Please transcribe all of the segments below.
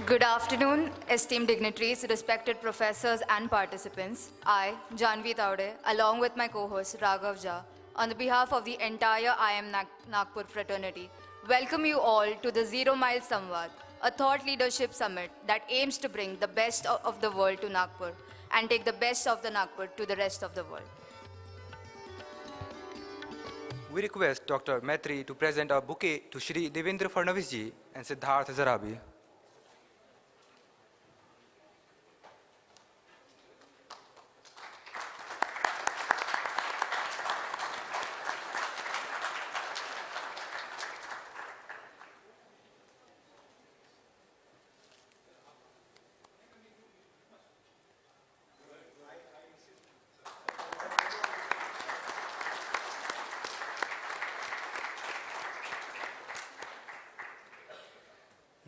Good afternoon, esteemed dignitaries, respected professors and participants. I, Janvi Taude, along with my co-host Raghav Jha, on the behalf of the entire IIM Nagpur fraternity, welcome you all to the Zero Mile Samvad, a thought leadership summit that aims to bring the best of the world to Nagpur and take the best of the Nagpur to the rest of the world. We request Dr. Maitri to present a bouquet to Shri Devendra Fadnavis ji and Siddharth Zarabi.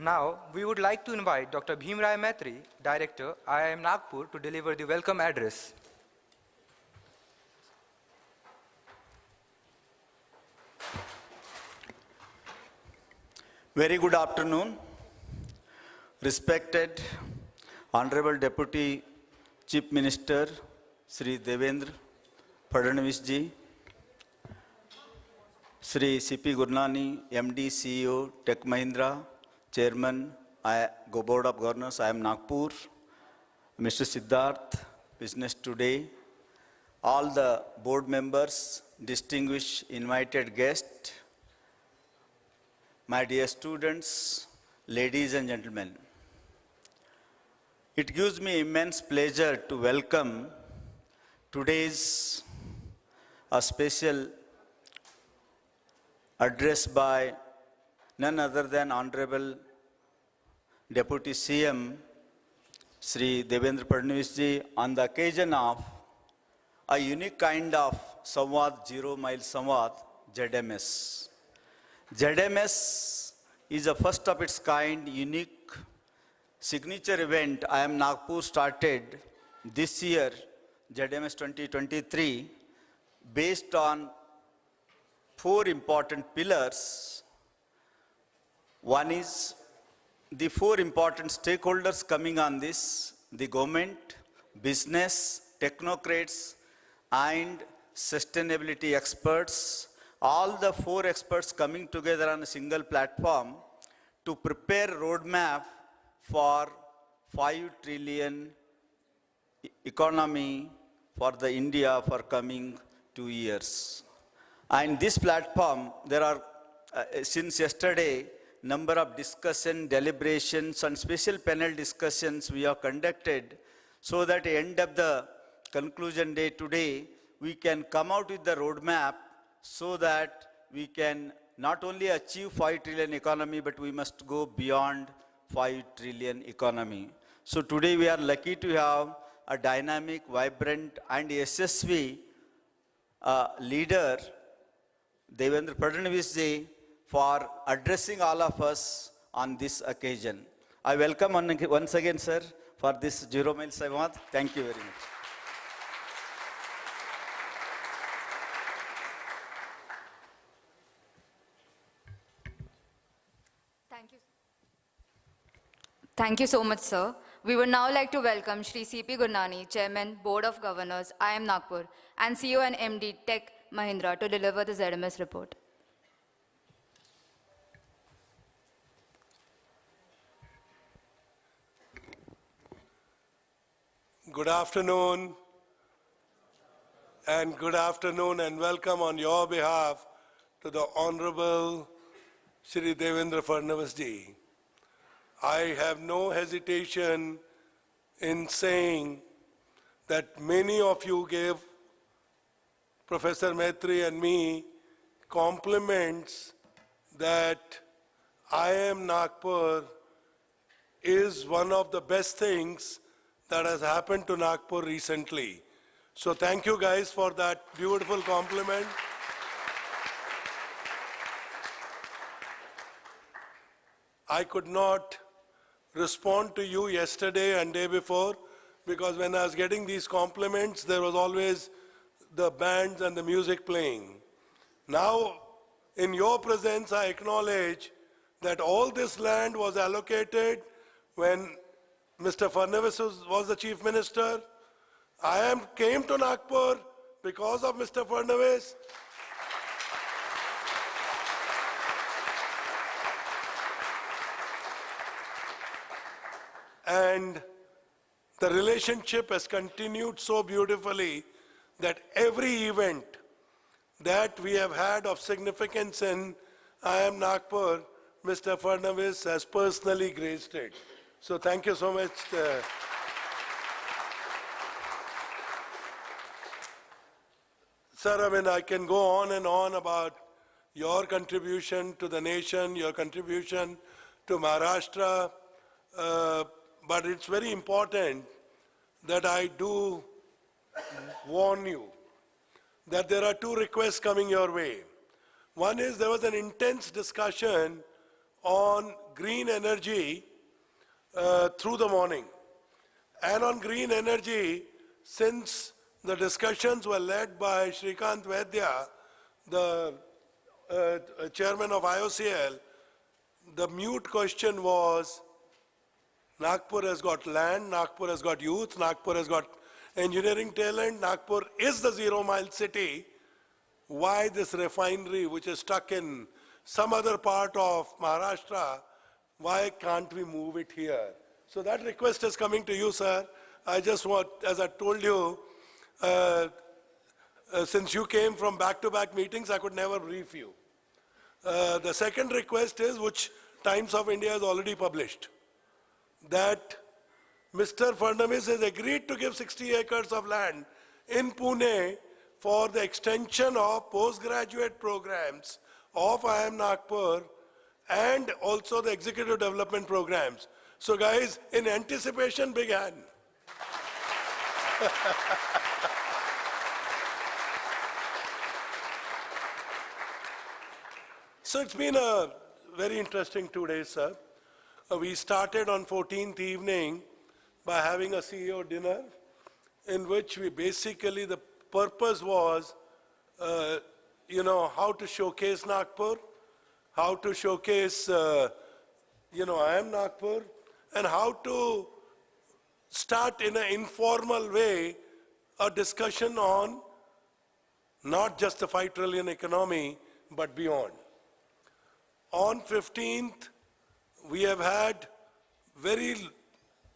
Now, we would like to invite Dr. Bhimrai Maitri, Director, IIM Nagpur, to deliver the welcome address. Very good afternoon, respected Honorable Deputy Chief Minister, Shri Devendra Fadnavis ji, Shri C.P. Gurnani, MD, CEO, Tech Mahindra, Chairman, Board of Governors, IIM Nagpur, Mr. Siddharth, Business Today, all the board members, distinguished invited guests, my dear students, ladies and gentlemen. It gives me immense pleasure to welcome today's a special address by none other than Honorable Deputy CM Shri Devendra Fadnavis ji on the occasion of a unique kind of Samvad, Zero Mile Samvad, ZMS. ZMS is a first of its kind, unique signature event IIM Nagpur started this year, ZMS 2023, based on 4 important pillars. One is the 4 important stakeholders coming on this, the government, business, technocrats, and sustainability experts. All the 4 experts coming together on a single platform to prepare a roadmap for 5 trillion economy for the India for coming 2 years. And this platform, there are, since yesterday, number of discussion, deliberations and special panel discussions we have conducted so that at the end of the conclusion day today, we can come out with the roadmap so that we can not only achieve 5 trillion economy, but we must go beyond 5 trillion economy. So today we are lucky to have a dynamic, vibrant and SSV leader, Devendra Fadnavis ji, for addressing all of us on this occasion. I welcome once again, sir, for this Zero Mile Samvad. Thank you very much. Thank you so much, sir. We would now like to welcome Shri C.P. Gurnani, Chairman, Board of Governors, IIM Nagpur, and CEO and MD, Tech Mahindra, to deliver the ZMS report. Good afternoon, and welcome on your behalf to the Honorable Shri Devendra Fadnavis ji. I have no hesitation in saying that many of you gave Professor Maitri and me compliments that IIM Nagpur is one of the best things that has happened to Nagpur recently. So thank you guys for that beautiful compliment. I could not respond to you yesterday and day before because when I was getting these compliments, there was always the bands and the music playing. Now, in your presence, I acknowledge that all this land was allocated when Mr. Fadnavis was the Chief Minister. Came to Nagpur because of Mr. Fadnavis. And the relationship has continued so beautifully that every event that we have had of significance in IIM Nagpur, Mr. Fadnavis has personally graced it. So thank you so much. Sir, I mean, I can go on and on about your contribution to the nation, your contribution to Maharashtra, but it's very important that I do warn you that there are two requests coming your way. One is there was an intense discussion on green energy through the morning. And on green energy, since the discussions were led by Shrikant Vaidya, the chairman of IOCL, the mute question was, Nagpur has got land, Nagpur has got youth, Nagpur has got engineering talent, Nagpur is the zero-mile city. Why this refinery, which is stuck in some other part of Maharashtra, why can't we move it here? So that request is coming to you, sir. I just want, as I told you, since you came from back-to-back meetings, I could never brief you. The second request is, which Times of India has already published, that Mr. Fadnavis has agreed to give 60 acres of land in Pune for the extension of postgraduate programs of IIM Nagpur and also the executive development programs. So guys, in anticipation, big hand. So it's been a very interesting 2 days, sir. We started on 14th evening by having a CEO dinner in which we basically, the purpose was, how to showcase Nagpur, how to showcase, IIM Nagpur, and how to start in an informal way a discussion on not just the 5 trillion economy, but beyond. On 15th, we have had very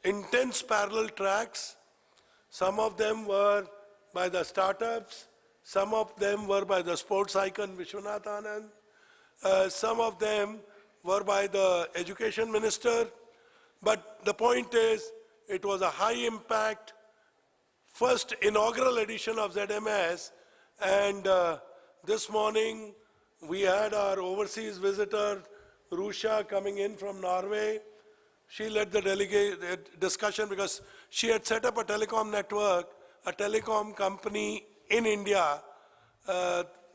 intense parallel tracks. Some of them were by the startups, some of them were by the sports icon Vishwanath Anand, some of them were by the education minister. But the point is, it was a high impact first inaugural edition of ZMS, and this morning we had our overseas visitor, Rusha, coming in from Norway. She led the discussion because she had set up a telecom network, a telecom company in India,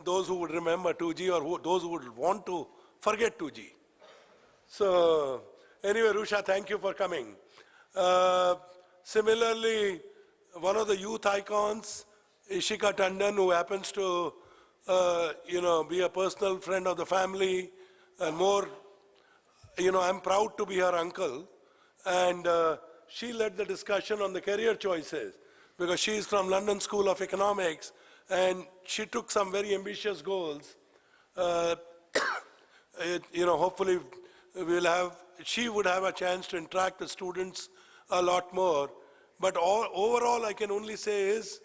those who would remember 2G or those who would want to forget 2G. So anyway, Rusha, thank you for coming. Similarly, one of the youth icons, Ishika Tandon, who happens to be a personal friend of the family, and more, I'm proud to be her uncle, and she led the discussion on the career choices, because she is from London School of Economics, and she took some very ambitious goals. Hopefully she would have a chance to interact with students a lot more. But overall, I can only say is,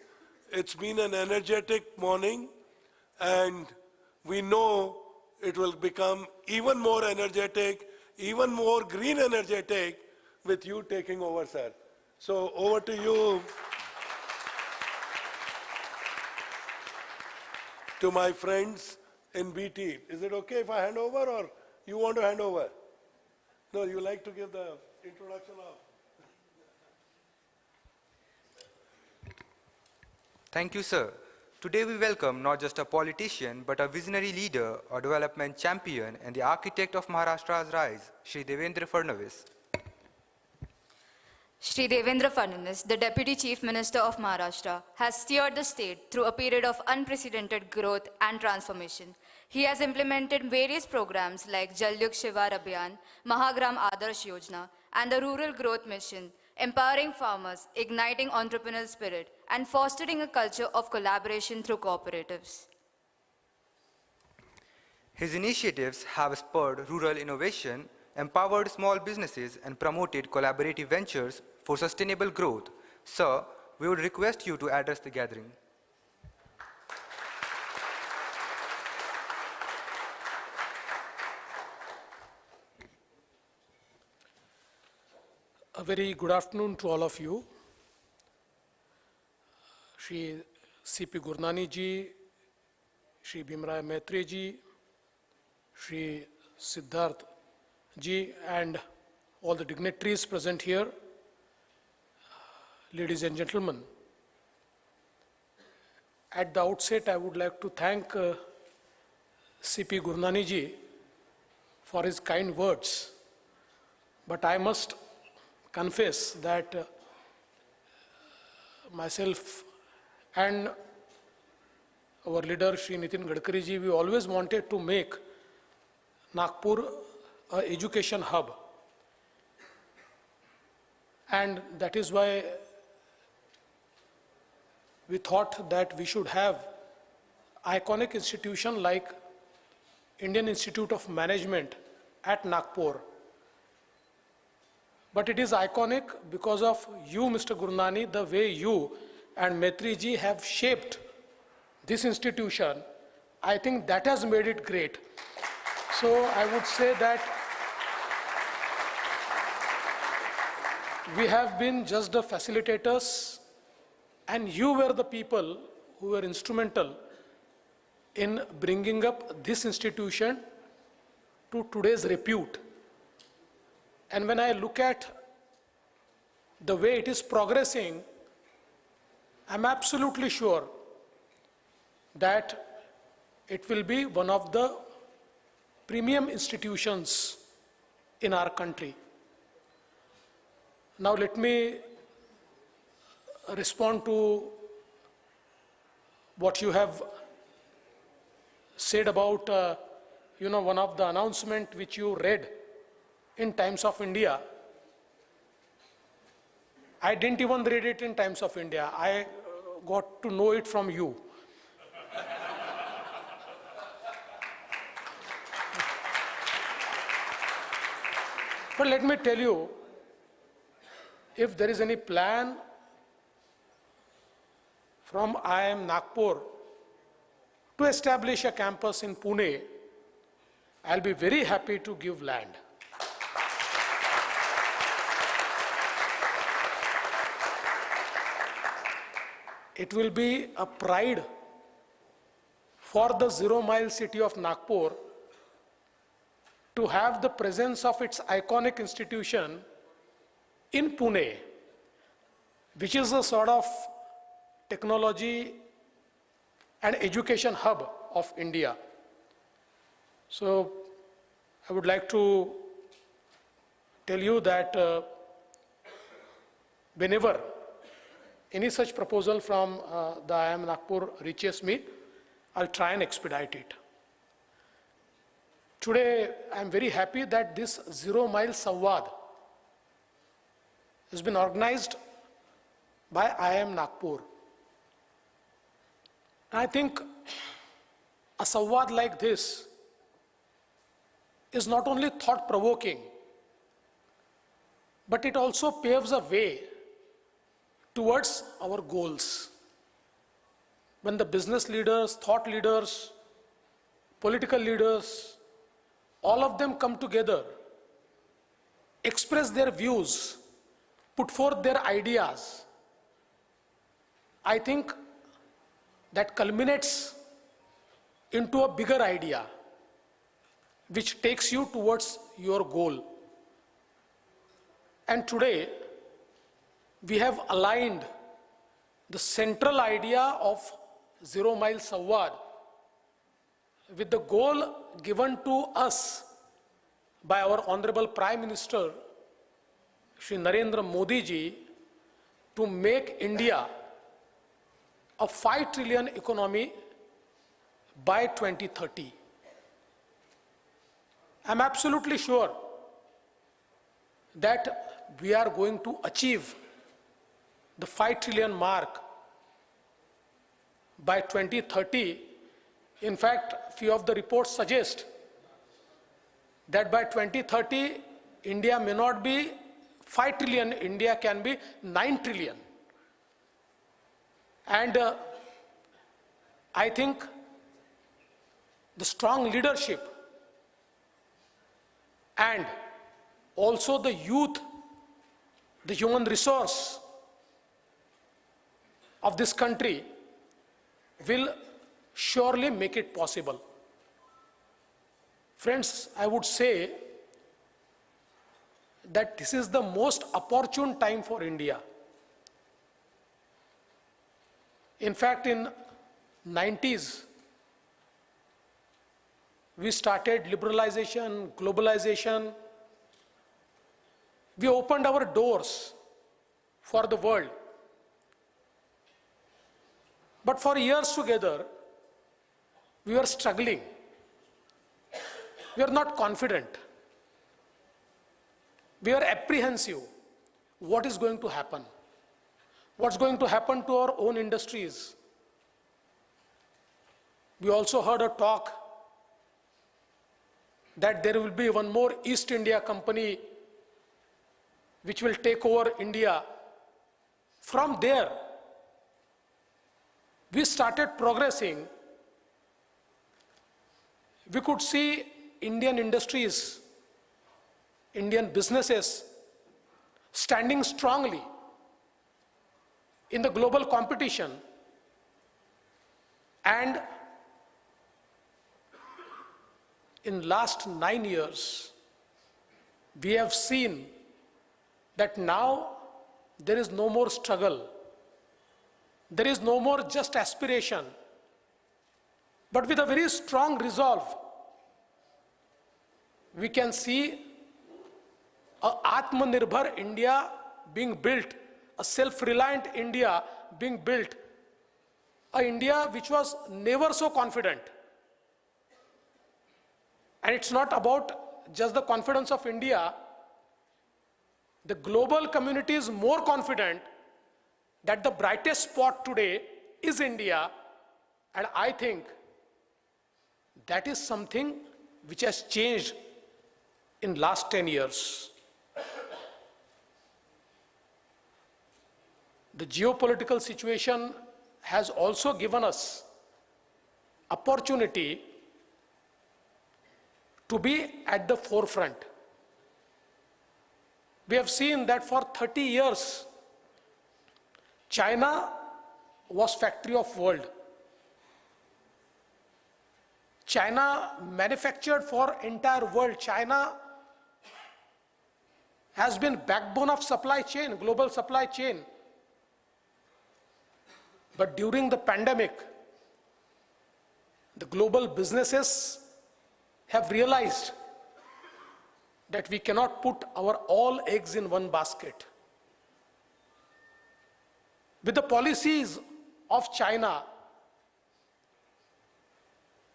it's been an energetic morning, and we know it will become even more energetic, even more green energetic with you taking over, sir. So over to you. To my friends in BT. Is it okay if I hand over, or you want to hand over? No, you like to give the introduction of. Thank you, sir. Today we welcome not just a politician, but a visionary leader, a development champion, and the architect of Maharashtra's rise, Shri Devendra Fadnavis. Shri Devendra Fadnavis, the Deputy Chief Minister of Maharashtra, has steered the state through a period of unprecedented growth and transformation. He has implemented various programs like Jal Yug Shivar Abhiyan, Mahagram Adarsh Yojana, and the Rural Growth Mission, empowering farmers, igniting entrepreneurial spirit, and fostering a culture of collaboration through cooperatives. His initiatives have spurred rural innovation, empowered small businesses, and promoted collaborative ventures for sustainable growth. Sir, we would request you to address the gathering. A very good afternoon to all of you. Shri C.P. Gurnani ji, Shri Bhimrao Maitri ji, Shri Siddharth ji, and all the dignitaries present here, ladies and gentlemen. At the outset, I would like to thank C.P. Gurnani ji for his kind words, but I must confess that myself and our leader Shri Nitin Gadkari ji, we always wanted to make Nagpur an education hub, and that is why we thought that we should have iconic institution like Indian Institute of Management at Nagpur. But it is iconic because of you, Mr. Gurnani, the way you and Maitri ji have shaped this institution. I think that has made it great. So I would say that we have been just the facilitators, and you were the people who were instrumental in bringing up this institution to today's repute. And when I look at the way it is progressing, I'm absolutely sure that it will be one of the premium institutions in our country. Now let me respond to what you have said about, one of the announcement which you read in Times of India. I didn't even read it in Times of India. I got to know it from you. But let me tell you, if there is any plan from IIM Nagpur to establish a campus in Pune, I'll be very happy to give land. It will be a pride for the zero-mile city of Nagpur to have the presence of its iconic institution in Pune, which is a sort of technology and education hub of India. So I would like to tell you that whenever any such proposal from the IIM Nagpur reaches me, I'll try and expedite it. Today, I'm very happy that this zero-mile Samvad has been organized by IIM Nagpur. I think a Samvad like this is not only thought-provoking, but it also paves a way towards our goals. When the business leaders, thought leaders, political leaders, all of them come together, express their views, put forth their ideas, I think that culminates into a bigger idea which takes you towards your goal. And today, we have aligned the central idea of zero-mile Samvad with the goal given to us by our Honorable Prime Minister, Shri Narendra Modi ji, to make India a 5 trillion economy by 2030. I'm absolutely sure that we are going to achieve the 5 trillion mark by 2030. In fact, few of the reports suggest that by 2030, India may not be 5 trillion, India can be 9 trillion. And I think the strong leadership and also the youth, the human resource of this country will surely make it possible. Friends, I would say that this is the most opportune time for India. In fact, in 90s, we started liberalization, globalization. We opened our doors for the world. But for years together, we were struggling. We are not confident. We are apprehensive. What is going to happen? What's going to happen to our own industries? We also heard a talk that there will be one more East India company which will take over India. From there, we started progressing. We could see Indian industries, Indian businesses standing strongly in the global competition, and in last 9 years, we have seen that now there is no more struggle. There is no more just aspiration, but with a very strong resolve, we can see a Atmanirbhar India being built, a self-reliant India being built, a India which was never so confident. And it's not about just the confidence of India. The global community is more confident that the brightest spot today is India, and I think that is something which has changed in last 10 years. The geopolitical situation has also given us opportunity to be at the forefront. We have seen that for 30 years, China was factory of world. China manufactured for entire world. China has been backbone of supply chain, global supply chain. But during the pandemic, the global businesses have realized that we cannot put our all eggs in one basket. With the policies of China,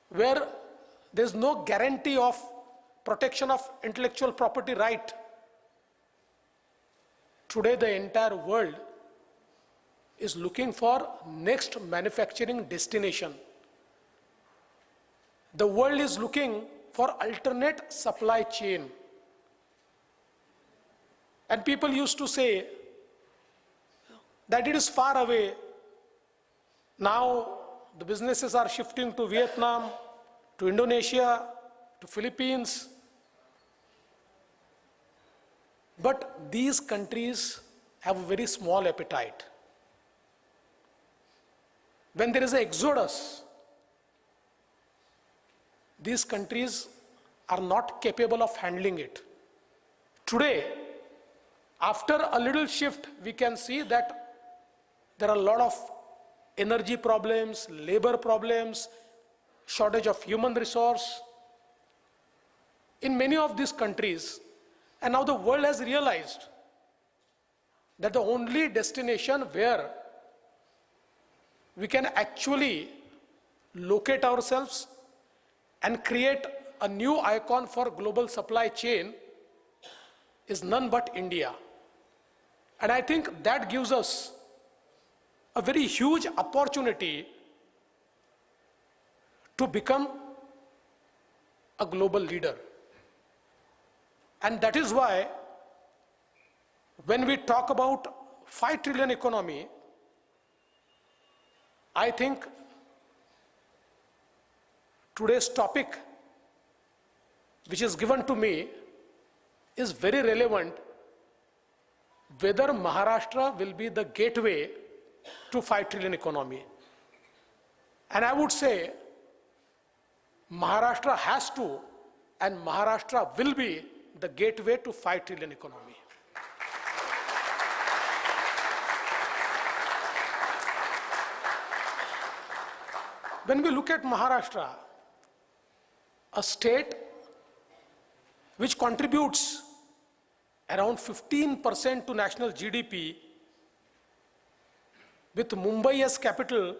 where there is no guarantee of protection of intellectual property right, today the entire world is looking for next manufacturing destination. The world is looking for alternate supply chain. And people used to say that it is far away. Now the businesses are shifting to Vietnam, to Indonesia, to Philippines. But these countries have a very small appetite. When there is an exodus, these countries are not capable of handling it. Today, after a little shift, we can see that there are a lot of energy problems, labor problems, shortage of human resource in many of these countries. And now the world has realized that the only destination where we can actually locate ourselves and create a new icon for global supply chain is none but India. And I think that gives us a very huge opportunity to become a global leader. And that is why when we talk about 5 trillion economy, I think today's topic which is given to me is very relevant, whether Maharashtra will be the gateway to 5 trillion economy. And I would say Maharashtra has to, and Maharashtra will be the gateway to 5 trillion economy. When we look at Maharashtra, a state which contributes around 15% to national GDP, with Mumbai as capital,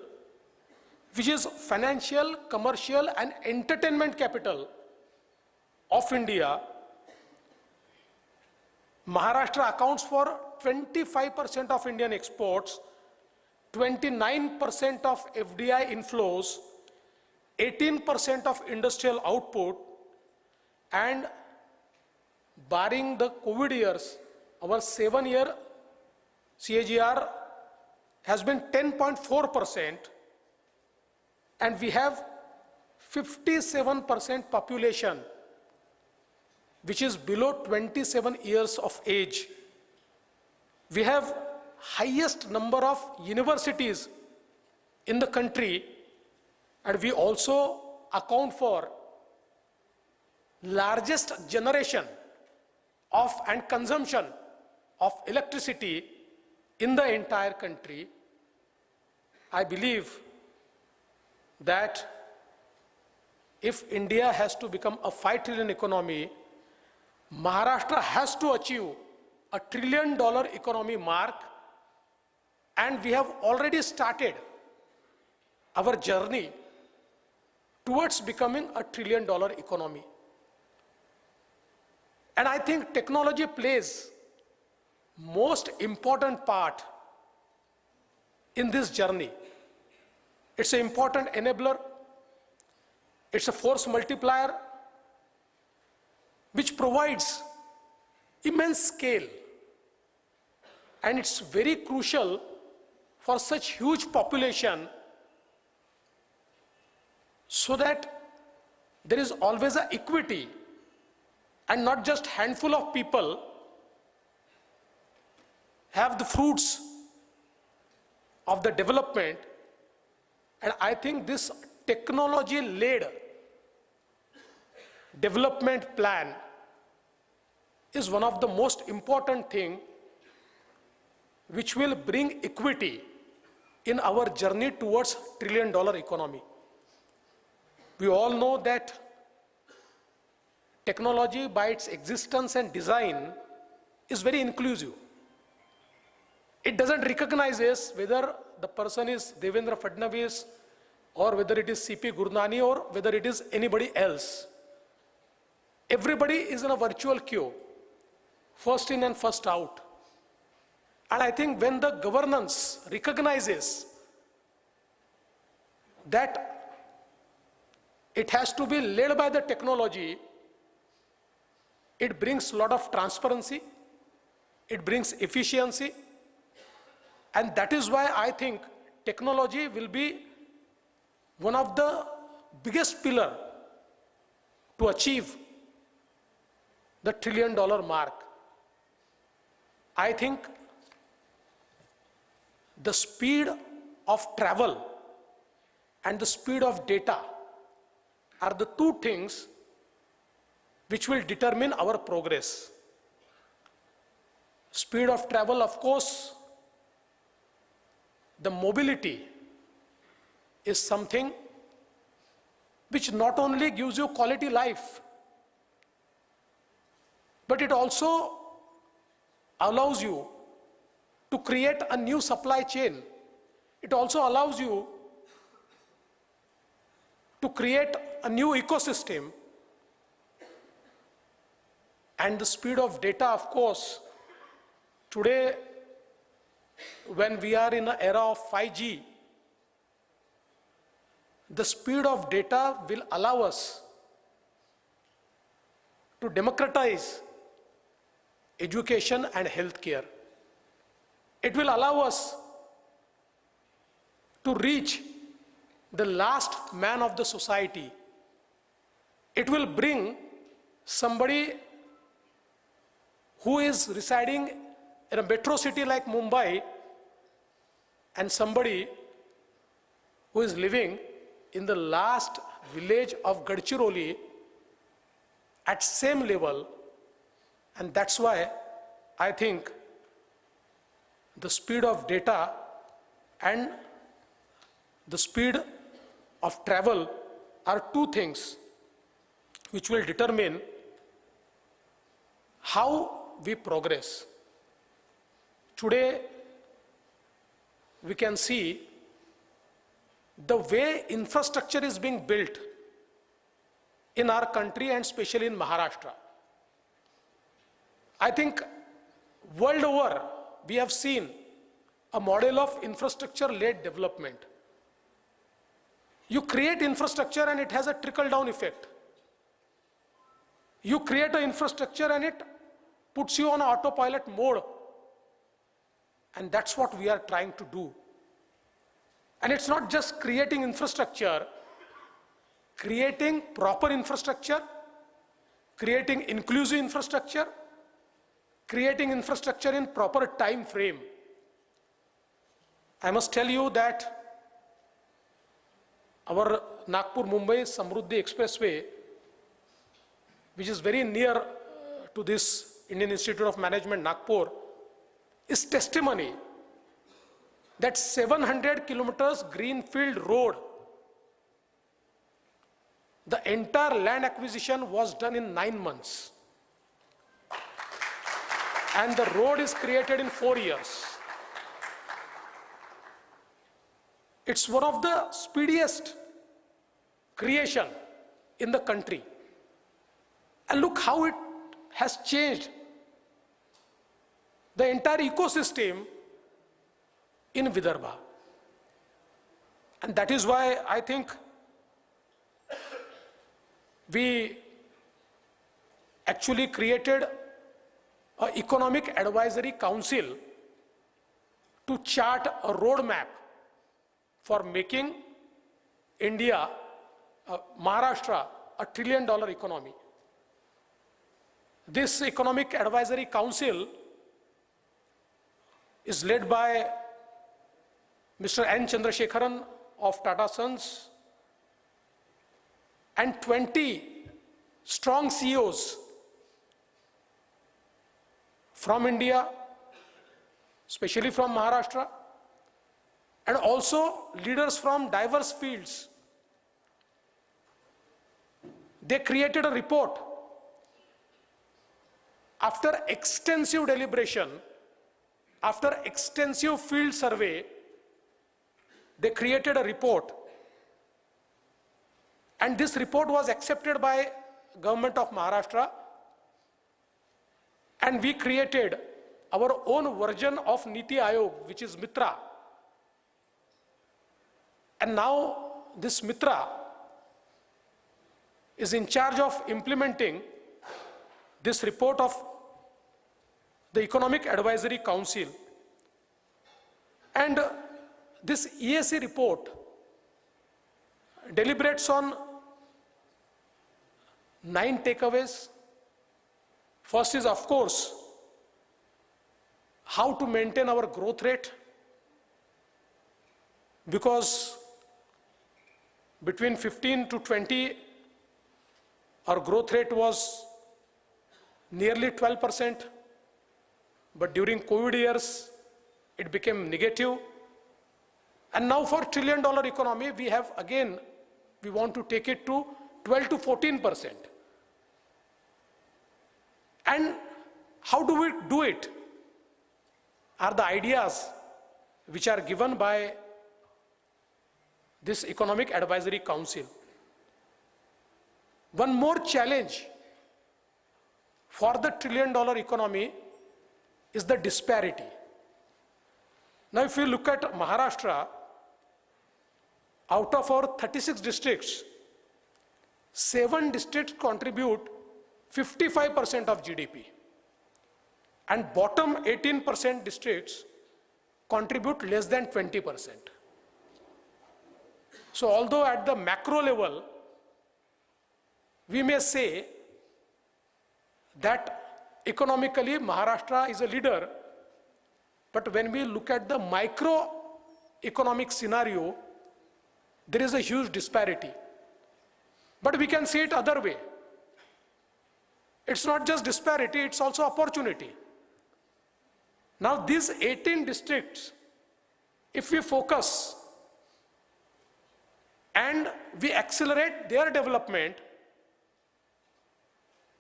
which is financial, commercial and entertainment capital of India, Maharashtra accounts for 25% of Indian exports, 29% of FDI inflows, 18% of industrial output, and barring the COVID years, our 7-year CAGR has been 10.4%, and we have 57% population which is below 27 years of age. We have highest number of universities in the country, and we also account for largest generation of and consumption of electricity in the entire country. I believe that if India has to become a 5 trillion economy, Maharashtra has to achieve a $1 trillion economy mark, and we have already started our journey towards becoming a $1 trillion economy. And I think technology plays most important part in this journey. It's an important enabler, it's a force multiplier which provides immense scale, and it's very crucial for such huge population so that there is always an equity and not just handful of people have the fruits of the development. And I think this technology-led development plan is one of the most important thing which will bring equity in our journey towards $1 trillion economy. We all know that technology by its existence and design is very inclusive. It doesn't recognize whether the person is Devendra Fadnavis or whether it is CP Gurnani or whether it is anybody else. Everybody is in a virtual queue, first in and first out. And I think when the governance recognizes that it has to be led by the technology, it brings a lot of transparency, it brings efficiency, and that is why I think technology will be one of the biggest pillars to achieve the $1 trillion mark. I think the speed of travel and the speed of data are the two things which will determine our progress. Speed of travel, of course, the mobility is something which not only gives you quality life, but it also allows you to create a new supply chain. It also allows you to create a new ecosystem And the speed of data, of course, today, when we are in an era of 5G, the speed of data will allow us to democratize education and healthcare. It will allow us to reach the last man of the society. It will bring somebody who is residing in a metro city like Mumbai and somebody who is living in the last village of Gadchiroli at same level. And that's why I think the speed of data and the speed of travel are two things which will determine how we progress. Today, we can see the way infrastructure is being built in our country and especially in Maharashtra. I think world over, we have seen a model of infrastructure-led development. You create infrastructure and it has a trickle-down effect. You create an infrastructure and it puts you on autopilot mode. And that's what we are trying to do. And it's not just creating infrastructure, creating proper infrastructure, creating inclusive infrastructure, creating infrastructure in proper time frame. I must tell you that our Nagpur-Mumbai Samruddhi Expressway, which is very near to this Indian Institute of Management, Nagpur, is testimony that 700 kilometers greenfield road, the entire land acquisition was done in 9 months. And the road is created in 4 years. It's one of the speediest creation in the country. And look how it has changed the entire ecosystem in Vidarbha. And that is why I think we actually created an economic advisory council to chart a roadmap for making India, Maharashtra, a $1 trillion economy. This economic advisory council is led by Mr. N. Chandrasekharan of Tata Sons and 20 strong CEOs from India, especially from Maharashtra, and also leaders from diverse fields. They created a report. After extensive deliberation, after extensive field survey, they created a report. And this report was accepted by Government of Maharashtra. And we created our own version of Niti Aayog, which is Mitra. And now this Mitra is in charge of implementing this report of the Economic Advisory Council. And this EAC report deliberates on 9 takeaways. First is, of course, how to maintain our growth rate, because between 15 to 20, our growth rate was nearly 12%, but during COVID years, it became negative. And now for $1 trillion economy, we want to take it to 12 to 14%. And how do we do it? Are the ideas which are given by this Economic Advisory Council. One more challenge for the trillion-dollar economy is the disparity. Now, if you look at Maharashtra, out of our 36 districts, 7 districts contribute 55% of GDP. And bottom 18% districts contribute less than 20%. So although at the macro level, we may say that economically Maharashtra is a leader, but when we look at the microeconomic scenario, there is a huge disparity. But we can see it other way. It's not just disparity, it's also opportunity. Now these 18 districts, if we focus and we accelerate their development,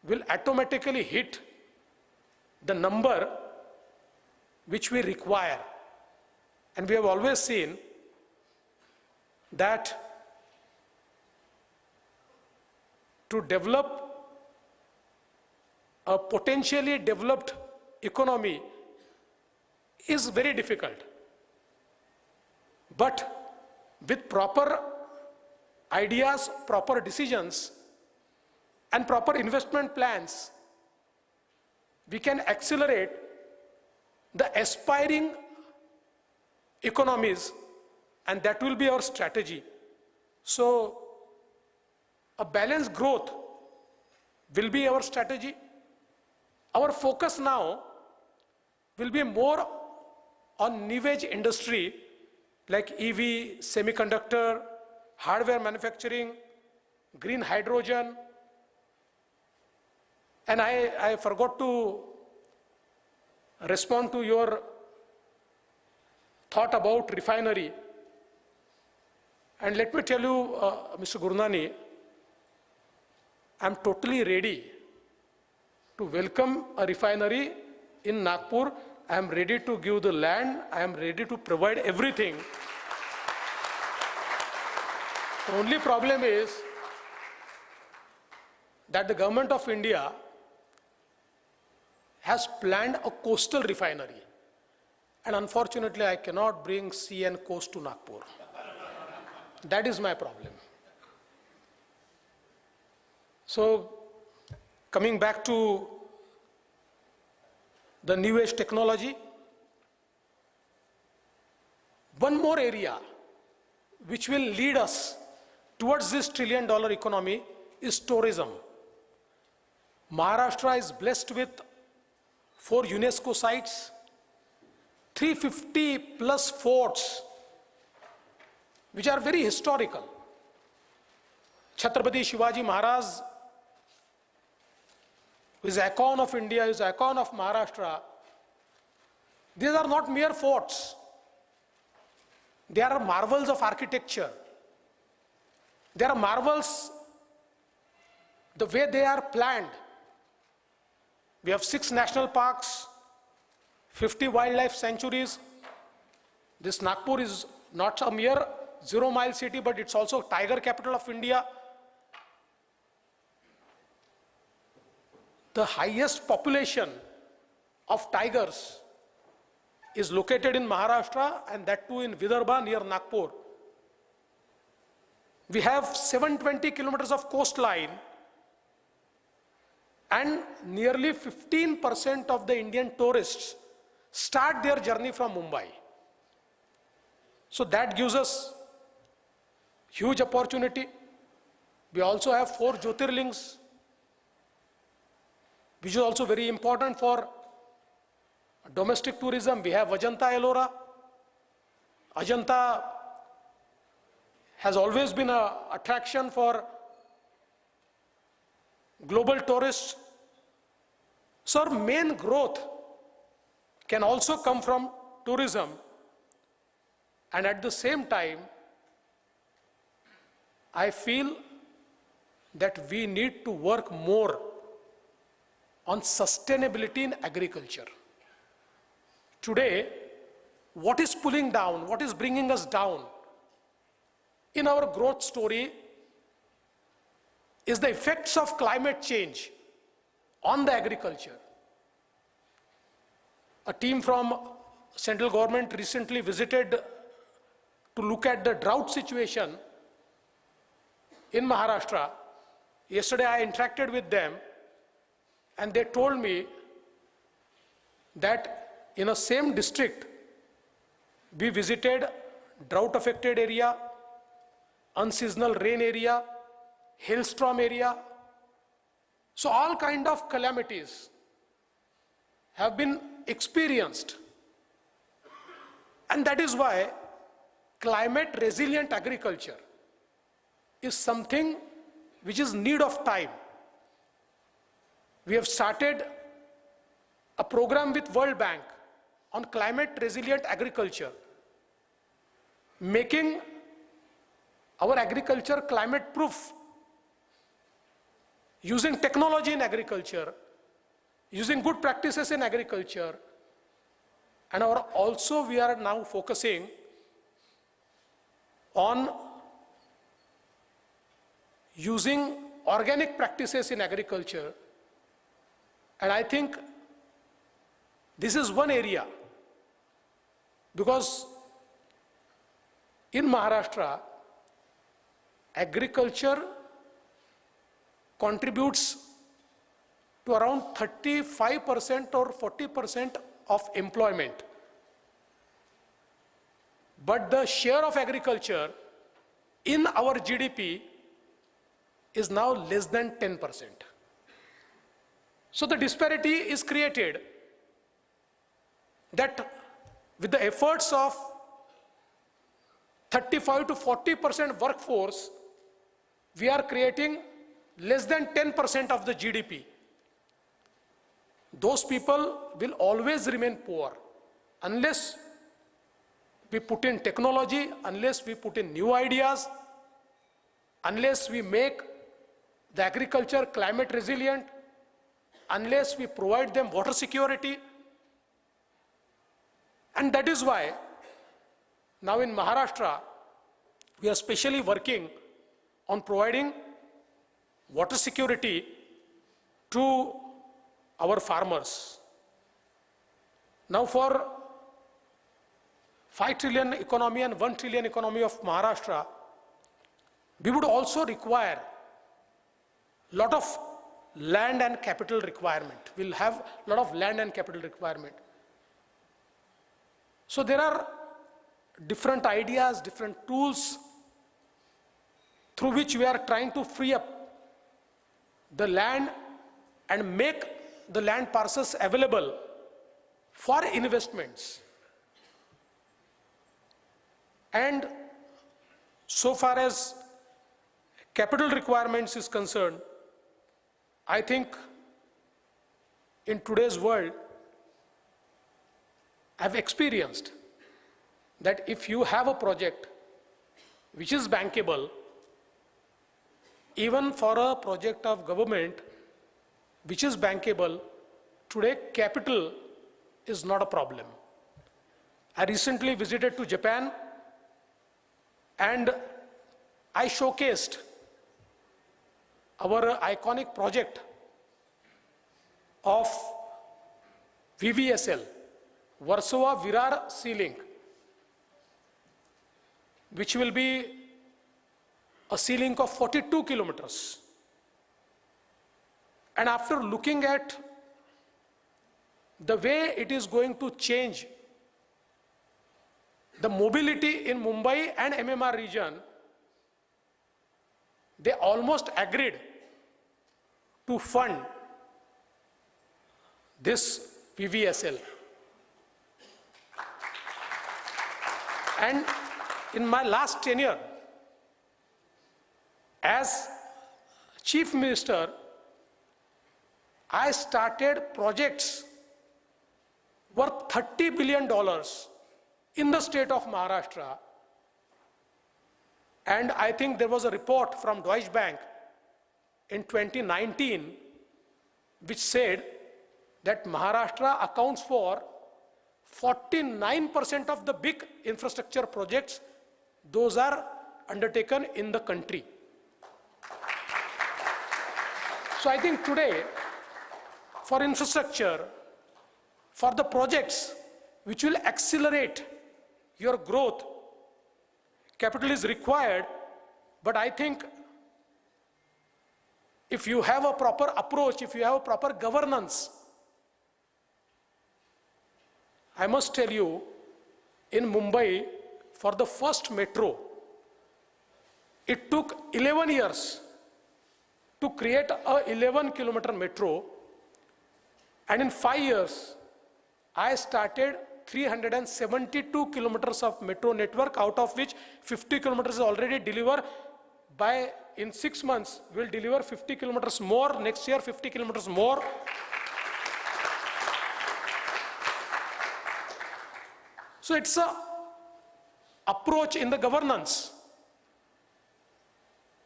will automatically hit the number which we require. And we have always seen that to develop a potentially developed economy is very difficult. But with proper ideas, proper decisions, and proper investment plans, we can accelerate the aspiring economies, and that will be our strategy. So, a balanced growth will be our strategy. Our focus now will be more on new age industry like EV, semiconductor, hardware manufacturing, green hydrogen. And I forgot to respond to your thought about refinery. And let me tell you, Mr. Gurnani, I'm totally ready to welcome a refinery in Nagpur. I am ready to give the land. I am ready to provide everything. The only problem is that the government of India has planned a coastal refinery. And unfortunately, I cannot bring sea and coast to Nagpur. That is my problem. So, coming back to the new age technology, one more area which will lead us towards this trillion-dollar economy is tourism. Maharashtra is blessed with 4 UNESCO sites, 350 plus forts, which are very historical. Chhatrapati Shivaji Maharaj, who is icon of India, is icon of Maharashtra. These are not mere forts. They are marvels of architecture. They are marvels the way they are planned. We have 6 national parks, 50 wildlife sanctuaries. This Nagpur is not a mere 0-mile city, but it's also tiger capital of India. The highest population of tigers is located in Maharashtra, and that too in Vidarbha near Nagpur. We have 720 kilometers of coastline, and nearly 15% of the Indian tourists start their journey from Mumbai. So that gives us huge opportunity. We also have 4 Jyotirlings, which is also very important for domestic tourism. We have Ajanta Ellora. Ajanta has always been an attraction for global tourists. So our main growth can also come from tourism, and at the same time, I feel that we need to work more on sustainability in agriculture. Today, what is pulling down, what is bringing us down in our growth story is the effects of climate change on the agriculture. A team from central government recently visited to look at the drought situation in Maharashtra. Yesterday I interacted with them and they told me that in a same district we visited drought affected area, unseasonal rain area, hailstorm area. So all kind of calamities have been experienced. And that is why climate resilient agriculture is something which is need of time. We have started a program with World Bank on climate resilient agriculture, making our agriculture climate proof, using technology in agriculture, using good practices in agriculture, and also we are now focusing on using organic practices in agriculture. And I think this is one area, because in Maharashtra, agriculture contributes to around 35% or 40% of employment. But the share of agriculture in our GDP is now less than 10%. So the disparity is created that with the efforts of 35 to 40% workforce, we are creating less than 10% of the GDP. Those people will always remain poor unless we put in technology, unless we put in new ideas, unless we make the agriculture climate resilient, unless we provide them water security. And that is why now in Maharashtra, we are specially working on providing water security to our farmers. Now for 5 trillion economy and 1 trillion economy of Maharashtra, we would also require lot of land and capital requirement. We'll have a lot of land and capital requirement. So there are different ideas, different tools through which we are trying to free up the land and make the land parcels available for investments. And so far as capital requirements is concerned, I think in today's world, I've experienced that if you have a project which is bankable, even for a project of government which is bankable, today capital is not a problem. I recently visited to Japan and I showcased our iconic project of VVSL, Warsaw Virar Sea Link, which will be a sea link of 42 kilometers. And after looking at the way it is going to change the mobility in Mumbai and MMR region, they almost agreed to fund this VVSL. And in my last tenure as Chief Minister, I started projects worth $30 billion in the state of Maharashtra. And I think there was a report from Deutsche Bank in 2019 which said that Maharashtra accounts for 49% of the big infrastructure projects. Those are undertaken in the country. So I think today for infrastructure, for the projects which will accelerate your growth, capital is required, but I think if you have a proper approach, if you have a proper governance, I must tell you, in Mumbai, for the first metro, it took 11 years to create a 11-kilometer metro, and in 5 years, I started 372 kilometers of metro network, out of which 50 kilometers is already delivered. In 6 months, we'll deliver 50 kilometers more. Next year, 50 kilometers more. So it's a approach in the governance.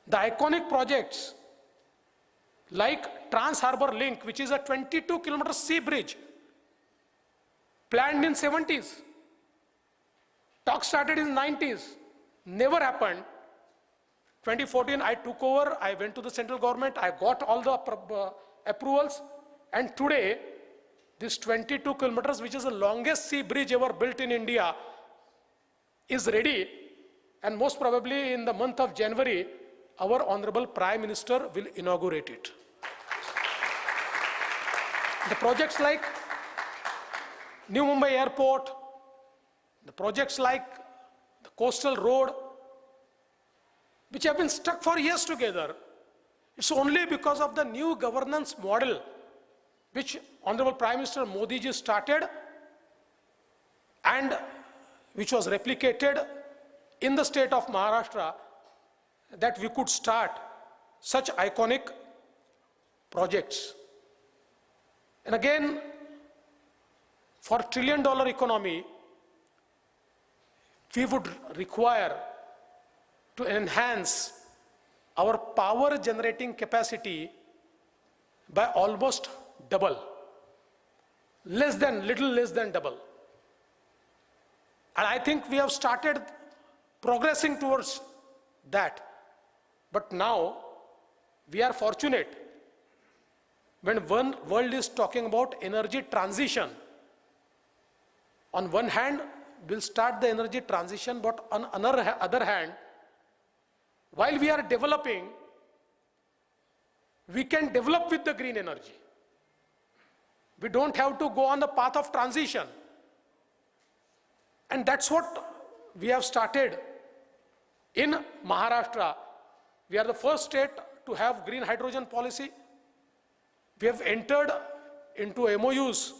The iconic projects like Trans-Harbour Link, which is a 22-kilometer sea bridge, planned in 70s. Talk started in 90s. Never happened. 2014, I took over. I went to the central government. I got all the approvals. And today, this 22 kilometers, which is the longest sea bridge ever built in India, is ready. And most probably in the month of January, our Honorable Prime Minister will inaugurate it. The projects like New Mumbai Airport, the projects like the Coastal Road, which have been stuck for years together, it's only because of the new governance model which Honorable Prime Minister Modi ji started and which was replicated in the state of Maharashtra, that we could start such iconic projects. And again, for $1 trillion economy, we would require to enhance our power generating capacity by almost double, little less than double. And I think we have started progressing towards that. But now we are fortunate when one world is talking about energy transition. On one hand, we'll start the energy transition, but on other hand, while we are developing, we can develop with the green energy. We don't have to go on the path of transition. And that's what we have started in Maharashtra. We are the first state to have green hydrogen policy. We have entered into MOUs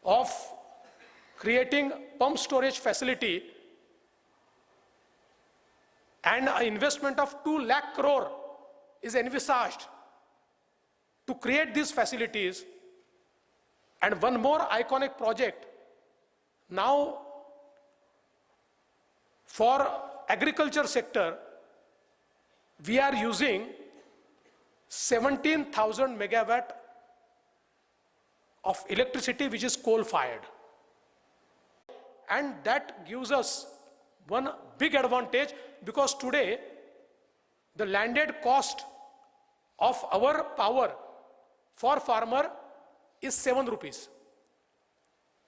of creating pump storage facility, and an investment of 2 lakh crore is envisaged to create these facilities. And one more iconic project now for agriculture sector, we are using 17,000 megawatt of electricity which is coal fired. And that gives us one big advantage, because today the landed cost of our power for farmer is 7 rupees.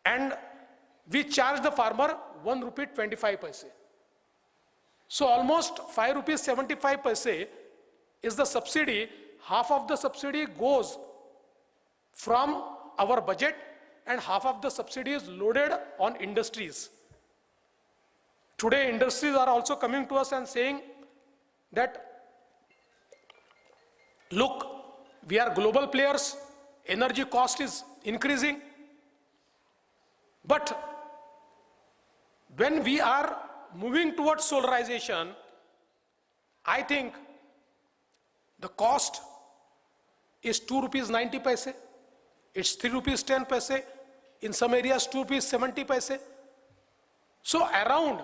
And we charge the farmer 1 rupee 25 paise. So almost 5 rupees 75 paise is the subsidy. Half of the subsidy goes from our budget and half of the subsidy is loaded on industries. Today industries are also coming to us and saying that, look, we are global players, energy cost is increasing, but when we are moving towards solarization, I think the cost is 2 rupees 90 paise, it's 3 rupees 10 paise, in some areas 2 rupees 70 paise. So around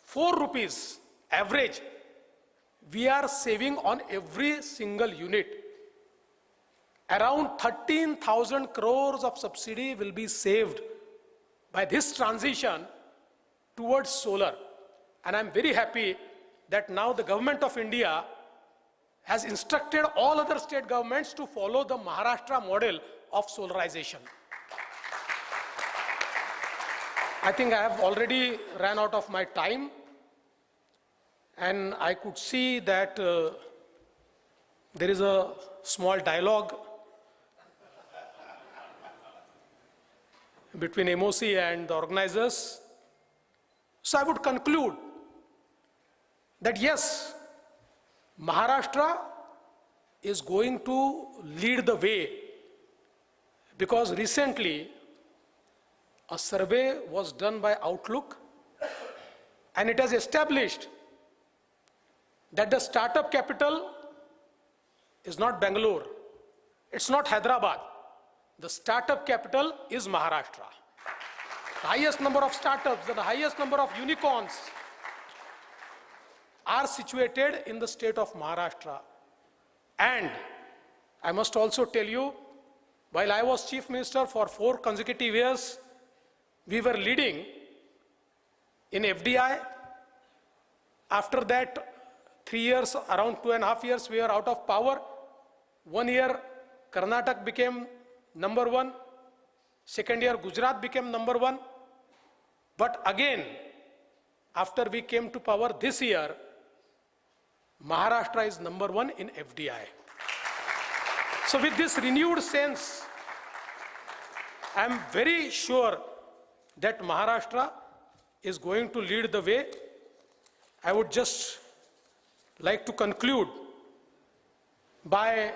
4 rupees average we are saving on every single unit. Around 13,000 crores of subsidy will be saved by this transition towards solar. And I'm very happy that now the government of India has instructed all other state governments to follow the Maharashtra model of solarization. I think I have already ran out of my time, and I could see that there is a small dialogue between MOC and the organizers. So I would conclude that yes, Maharashtra is going to lead the way, because recently a survey was done by Outlook and it has established that the startup capital is not Bangalore, it's not Hyderabad. The startup capital is Maharashtra. The highest number of startups and the highest number of unicorns are situated in the state of Maharashtra. And I must also tell you, while I was Chief Minister for 4 consecutive years, we were leading in FDI. After that, 3 years, around 2.5 years, we were out of power. 1 year, Karnataka became number 1. Second year, Gujarat became number 1. But again, after we came to power this year, Maharashtra is number 1 in FDI. So with this renewed sense, I am very sure that Maharashtra is going to lead the way. I would just like to conclude by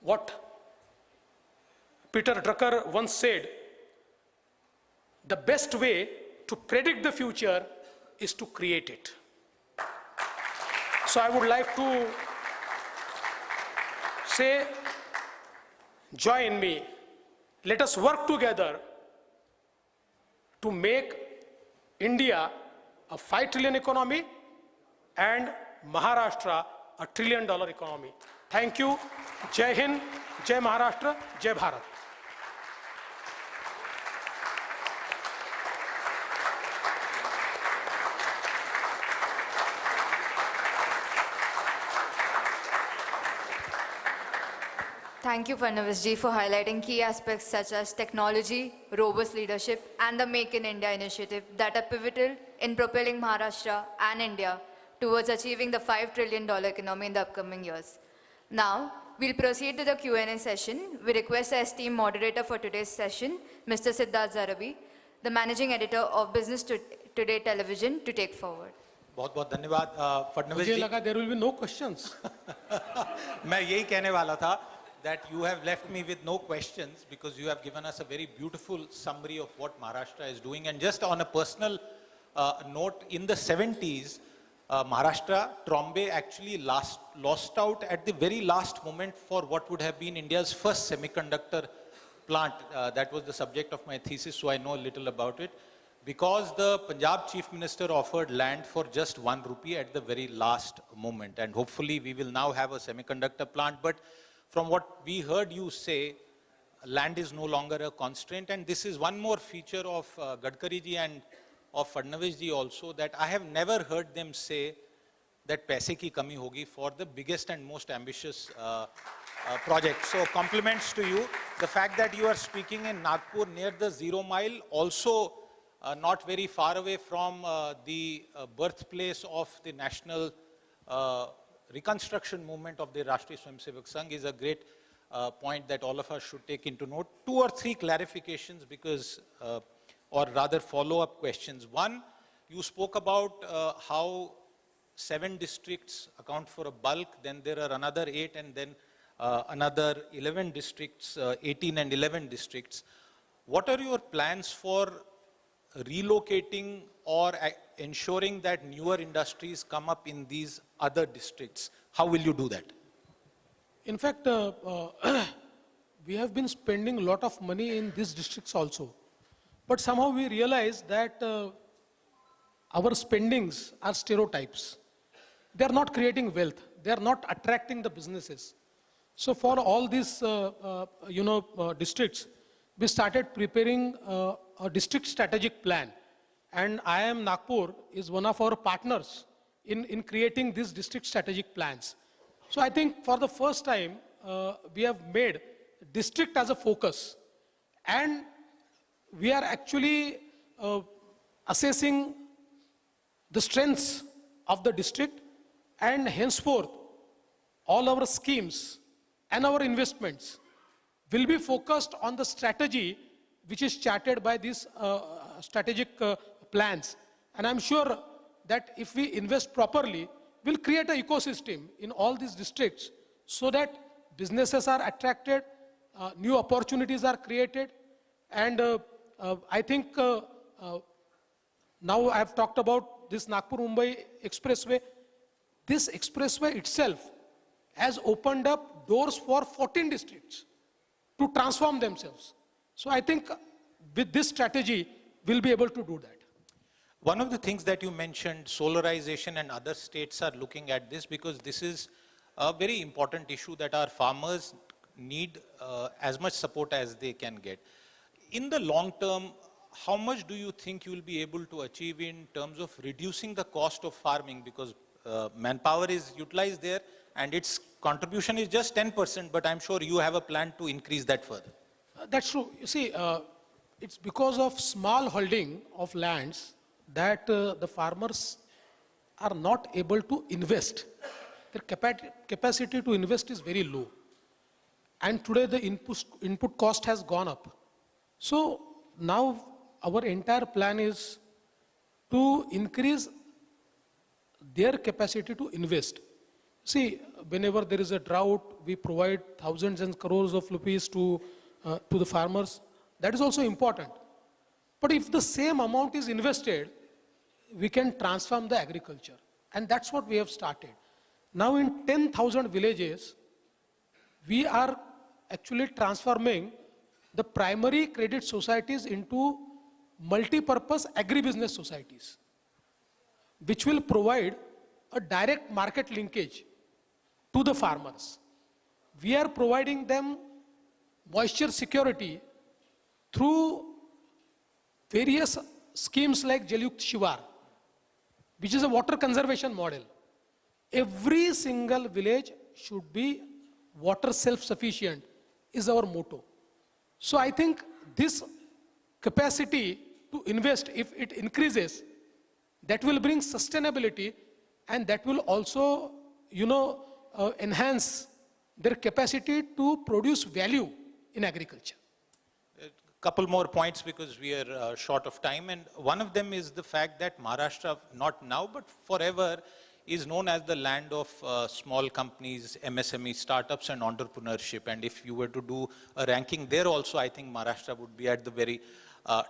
what Peter Drucker once said: the best way to predict the future is to create it. So I would like to say, join me. Let us work together to make India a $5 trillion economy and Maharashtra a $1 trillion economy. Thank you. Jai Hind, Jai Maharashtra, Jai Bharat. Thank you, Fadnavis ji, for highlighting key aspects such as technology, robust leadership, and the Make in India initiative that are pivotal in propelling Maharashtra and India towards achieving the $5 trillion economy in the upcoming years. Now, we'll proceed to the Q&A session. We request the esteemed moderator for today's session, Mr. Siddharth Zarabi, the managing editor of Business Today Television, to take forward. बहुत-बहुत धन्यवाद फडणवीस मुझे जी. लगा there will be no questions. मैं यही कहने वाला था that you have left me with no questions because you have given us a very beautiful summary of what Maharashtra is doing. And just on a personal note, in the 70s, Maharashtra, Trombe actually lost out at the very last moment for what would have been India's first semiconductor plant. That was the subject of my thesis, so I know a little about it. Because the Punjab Chief Minister offered land for just 1 rupee at the very last moment. And hopefully we will now have a semiconductor plant. But from what we heard you say, land is no longer a constraint. And this is one more feature of Gadkari ji and of Fadnavis ji also, that I have never heard them say that paise ki kami hogi for the biggest and most ambitious project. So compliments to you. The fact that you are speaking in Nagpur near the 0 mile, also not very far away from the birthplace of the national reconstruction movement of the Rashtriya Swayamsevak Sangh, is a great point that all of us should take into note. 2 or 3 clarifications because, or rather follow-up questions. One, you spoke about how 7 districts account for a bulk, then there are another 8 and then another 11 districts, 18 and 11 districts. What are your plans for relocating or ensuring that newer industries come up in these other districts? How will you do that? In fact, we have been spending a lot of money in these districts also. But somehow we realize that our spendings are stereotypes. They are not creating wealth. They are not attracting the businesses. So for all these, districts, we started preparing a district strategic plan. And IIM Nagpur is one of our partners in creating these district strategic plans. So I think for the first time, we have made district as a focus, and we are actually assessing the strengths of the district, and henceforth all our schemes and our investments will be focused on the strategy which is charted by these strategic plans. And I'm sure that if we invest properly, we'll create an ecosystem in all these districts so that businesses are attracted, new opportunities are created, and I think now I've talked about this Nagpur-Mumbai expressway. This expressway itself has opened up doors for 14 districts to transform themselves. So I think with this strategy, we'll be able to do that. One of the things that you mentioned, solarization, and other states are looking at this because this is a very important issue that our farmers need as much support as they can get. In the long term, how much do you think you will be able to achieve in terms of reducing the cost of farming? Because manpower is utilized there and its contribution is just 10%, but I'm sure you have a plan to increase that further. That's true. You see, it's because of small holding of lands that the farmers are not able to invest. Their capacity to invest is very low. And today the input cost has gone up. So now our entire plan is to increase their capacity to invest. See, whenever there is a drought, we provide thousands and crores of rupees to the farmers. That is also important. But if the same amount is invested, we can transform the agriculture. And that's what we have started. Now in 10,000 villages, we are actually transforming the primary credit societies into multi-purpose agribusiness societies, which will provide a direct market linkage to the farmers. We are providing them moisture security through various schemes like Jalyukt Shivar, which is a water conservation model. Every single village should be water self-sufficient is our motto. So I think this capacity to invest, if it increases, that will bring sustainability, and that will also, enhance their capacity to produce value in agriculture. A couple more points because we are short of time, and one of them is the fact that Maharashtra, not now but forever, is known as the land of small companies, MSME startups and entrepreneurship. And if you were to do a ranking there also, I think Maharashtra would be at the very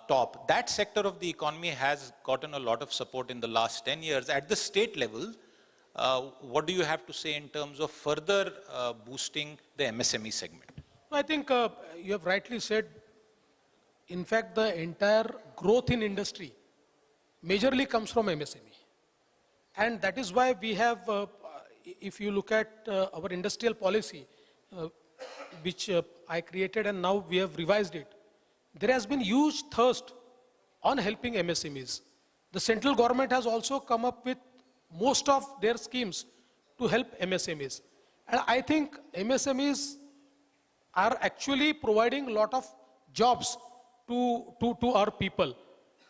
top. That sector of the economy has gotten a lot of support in the last 10 years. At the state level, what do you have to say in terms of further boosting the MSME segment? I think you have rightly said, in fact, the entire growth in industry majorly comes from MSME. And that is why we have, if you look at our industrial policy, which I created and now we have revised it, there has been huge thirst on helping MSMEs. The central government has also come up with most of their schemes to help MSMEs. And I think MSMEs are actually providing a lot of jobs to our people.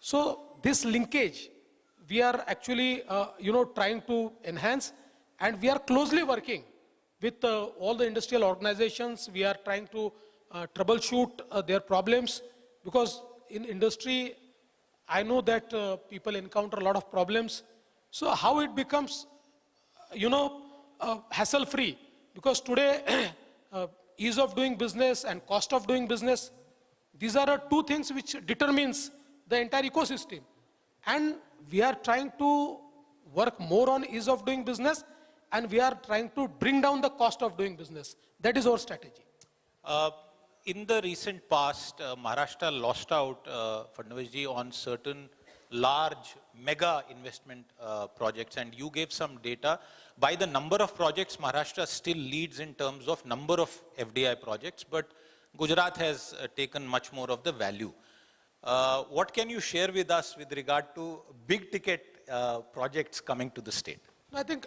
So this linkage, we are actually, trying to enhance, and we are closely working with all the industrial organizations. We are trying to troubleshoot their problems, because in industry, I know that people encounter a lot of problems. So how it becomes, hassle-free, because today, ease of doing business and cost of doing business, these are two things which determines the entire ecosystem. And we are trying to work more on ease of doing business, and we are trying to bring down the cost of doing business. That is our strategy. In the recent past, Maharashtra lost out, Fadnavis ji, on certain large mega investment projects, and you gave some data. By the number of projects, Maharashtra still leads in terms of number of FDI projects, but Gujarat has taken much more of the value. What can you share with us with regard to big ticket projects coming to the state? I think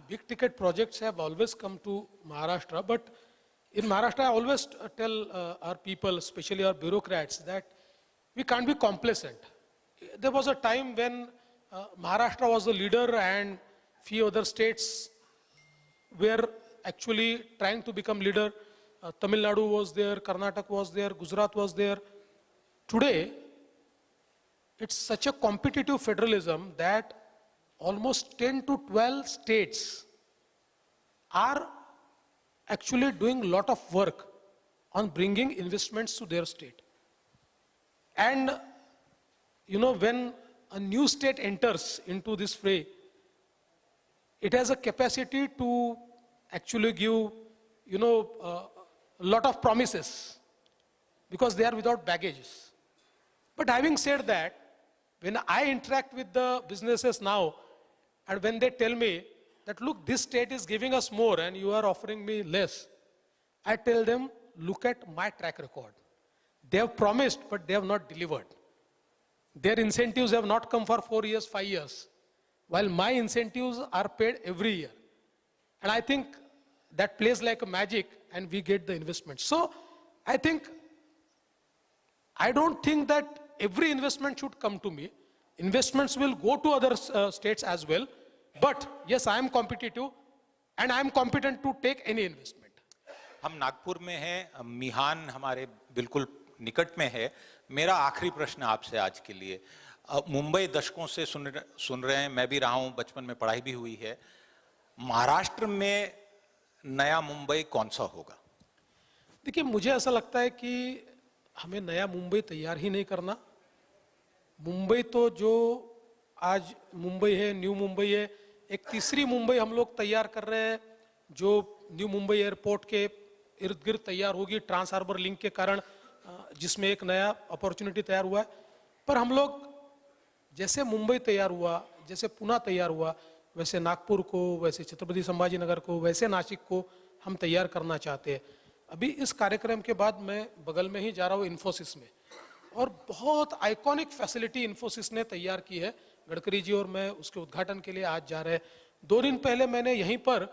big ticket projects have always come to Maharashtra, but in Maharashtra, I always tell our people, especially our bureaucrats, that we can't be complacent. There was a time when Maharashtra was the leader and few other states were actually trying to become leader. Tamil Nadu was there, Karnataka was there, Gujarat was there. Today, it's such a competitive federalism that almost 10 to 12 states are actually doing a lot of work on bringing investments to their state. And, you know, when a new state enters into this fray, it has a capacity to actually give, you know, a lot of promises because they are without baggages. But having said that, when I interact with the businesses now, and when they tell me that, look, this state is giving us more and you are offering me less, I tell them, look at my track record. They have promised, but they have not delivered. Their incentives have not come for 4 years, 5 years, while my incentives are paid every year. And I think that plays like a magic and we get the investment. So I don't think that every investment should come to me. Investments will go to other states as well. But yes, I am competitive and I am competent to take any investment. हम नागपुर में हैं, मिहान हमारे बिल्कुल निकट में है. मेरा आखिरी प्रश्न आपसे आज के लिए, मुंबई दशकों से सुन रहे हैं, मैं भी रहा हूं, बचपन में पढ़ाई भी हुई है. महाराष्ट्र में नया मुंबई कौन सा होगा? देखिए, मुझे ऐसा लगता है कि हमें नया मुंबई तैयार ही नहीं करना. मुंबई तो जो आज मुंबई है, न्यू मुंबई है, एक तीसरी मुंबई हम लोग तैयार कर रहे हैं जो न्यू मुंबई एयरपोर्ट के इर्द गिर्द तैयार होगी, ट्रांस हार्बर लिंक के कारण, जिसमें एक नया अपॉर्चुनिटी तैयार हुआ है. पर हम लोग जैसे मुंबई तैयार हुआ, जैसे पुणे तैयार हुआ, वैसे नागपुर को, वैसे छत्रपति संभाजी नगर को, वैसे नासिक को हम तैयार करना चाहते हैं. अभी इस कार्यक्रम के बाद मैं बगल में ही जा रहा हूँ इन्फोसिस में, और बहुत आइकॉनिक फैसिलिटी इन्फोसिस ने तैयार की है. गडकरी जी और मैं उसके उद्घाटन के लिए आज जा रहे हैं. 2 दिन पहले मैंने यहीं पर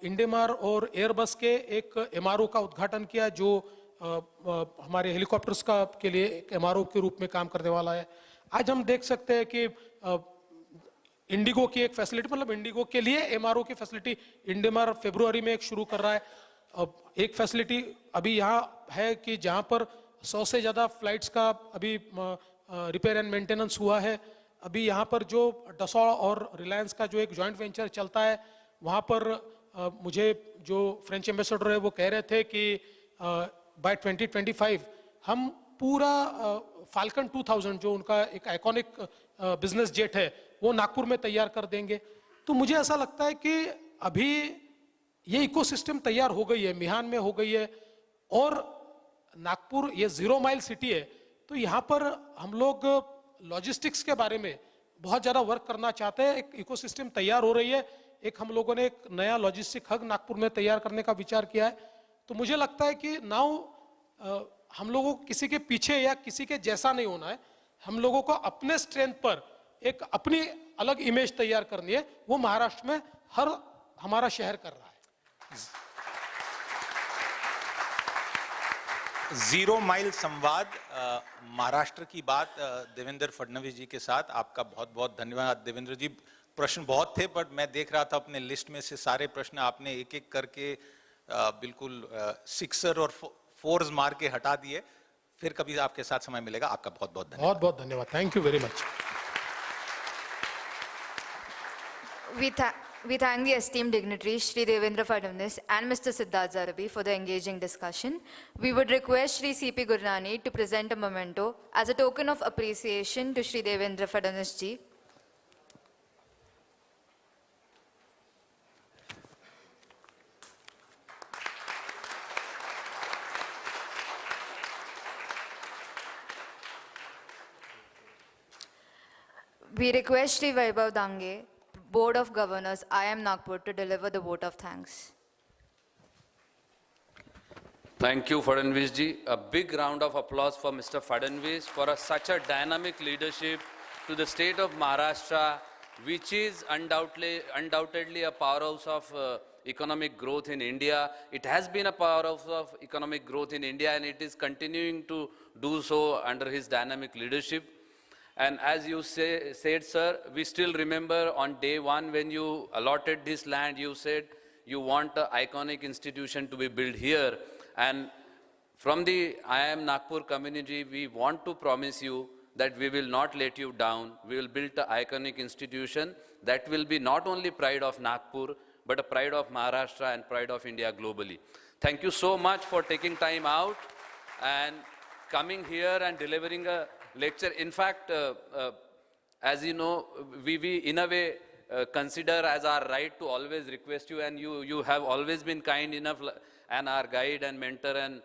इंडेमार और एयरबस के एक MRO का उद्घाटन किया, जो हमारे हेलीकॉप्टर्स का के लिए एक MRO के रूप में काम करने वाला है. आज हम देख सकते हैं कि इंडिगो की एक फैसिलिटी, मतलब इंडिगो के लिए MRO की फैसिलिटी इंडेमार फरवरी में एक शुरू कर रहा है. एक फैसिलिटी अभी यहाँ है कि जहाँ पर 100 से ज़्यादा फ्लाइट्स का अभी रिपेयर एंड मेंटेनेंस हुआ है. अभी यहाँ पर जो डसॉ और रिलायंस का जो एक जॉइंट वेंचर चलता है, वहाँ पर मुझे जो फ्रेंच एम्बेसडर है वो कह रहे थे कि बाय 2025 हम पूरा फाल्कन 2000 जो उनका एक आइकॉनिक बिजनेस जेट है वो नागपुर में तैयार कर देंगे. तो मुझे ऐसा लगता है कि अभी ये इकोसिस्टम तैयार हो गई है, मिहान में हो गई है, और नागपुर ये 0 माइल सिटी है. तो यहाँ पर हम लोग लॉजिस्टिक्स के बारे में बहुत ज़्यादा वर्क करना चाहते हैं. एक इकोसिस्टम तैयार हो रही है. एक हम लोगों ने एक नया लॉजिस्टिक हब नागपुर में तैयार करने का विचार किया है. तो मुझे लगता है कि नाउ हम लोगों को किसी के पीछे या किसी के जैसा नहीं होना है. हम लोगों को अपने स्ट्रेंथ पर एक अपनी अलग इमेज तैयार करनी है. वो महाराष्ट्र में हर हमारा शहर कर रहा है. 0 माइल संवाद, महाराष्ट्र की बात देवेंद्र फडणवीस जी के साथ. आपका बहुत बहुत धन्यवाद देवेंद्र जी. प्रश्न बहुत थे, बट मैं देख रहा था अपने लिस्ट में से सारे प्रश्न आपने एक एक करके बिल्कुल सिक्सर और फोर्स मार के हटा दिए. फिर कभी आपके साथ समय मिलेगा. आपका बहुत बहुत धन्यवाद. बहुत बहुत धन्यवाद. Thank you very much. We thank the esteemed dignitaries Shri Devendra Fadnavis and Mr. Siddharth Zarabi for the engaging discussion. We would request Shri C.P. Gurnani to present a memento as a token of appreciation to Shri Devendra Fadnavis ji. We request Shri Vaibhav Dange, Board of Governors, IIM Nagpur, to deliver the vote of thanks. Thank you, Fadnavis ji. A big round of applause for Mr. Fadnavis for such a dynamic leadership to the state of Maharashtra which is undoubtedly a powerhouse of economic growth in India. It has been a powerhouse of economic growth in India, and it is continuing to do so under his dynamic leadership. And as you said, sir, we still remember on day one when you allotted this land, you said you want an iconic institution to be built here. And from the IIM Nagpur community, we want to promise you that we will not let you down. We will build an iconic institution that will be not only pride of Nagpur, but a pride of Maharashtra and pride of India globally. Thank you so much for taking time out and coming here and delivering a lecture. In fact, as you know, we in a way consider as our right to always request you, and you have always been kind enough and our guide and mentor and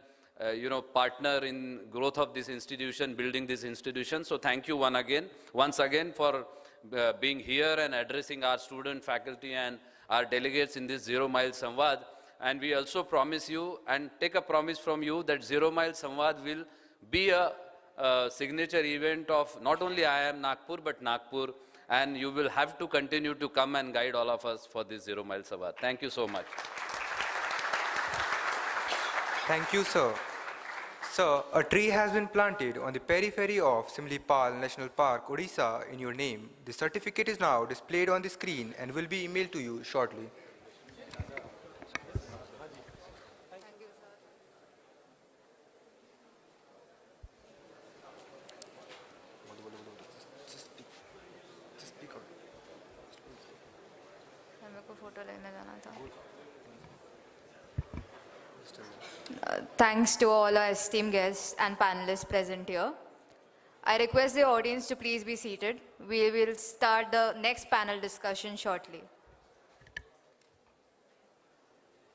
partner in growth of this institution, building this institution. So thank you once again for being here and addressing our student, faculty and our delegates in this Zero Mile Samvad. And we also promise you and take a promise from you that Zero Mile Samvad will be a signature event of not only IIM Nagpur, but Nagpur. And you will have to continue to come and guide all of us for this Zero Mile Samvad. Thank you so much. Thank you, sir. Sir, a tree has been planted on the periphery of Simlipal National Park, Odisha, in your name. The certificate is now displayed on the screen and will be emailed to you shortly. Thanks to all our esteemed guests and panelists present here. I request the audience to please be seated. We will start the next panel discussion shortly.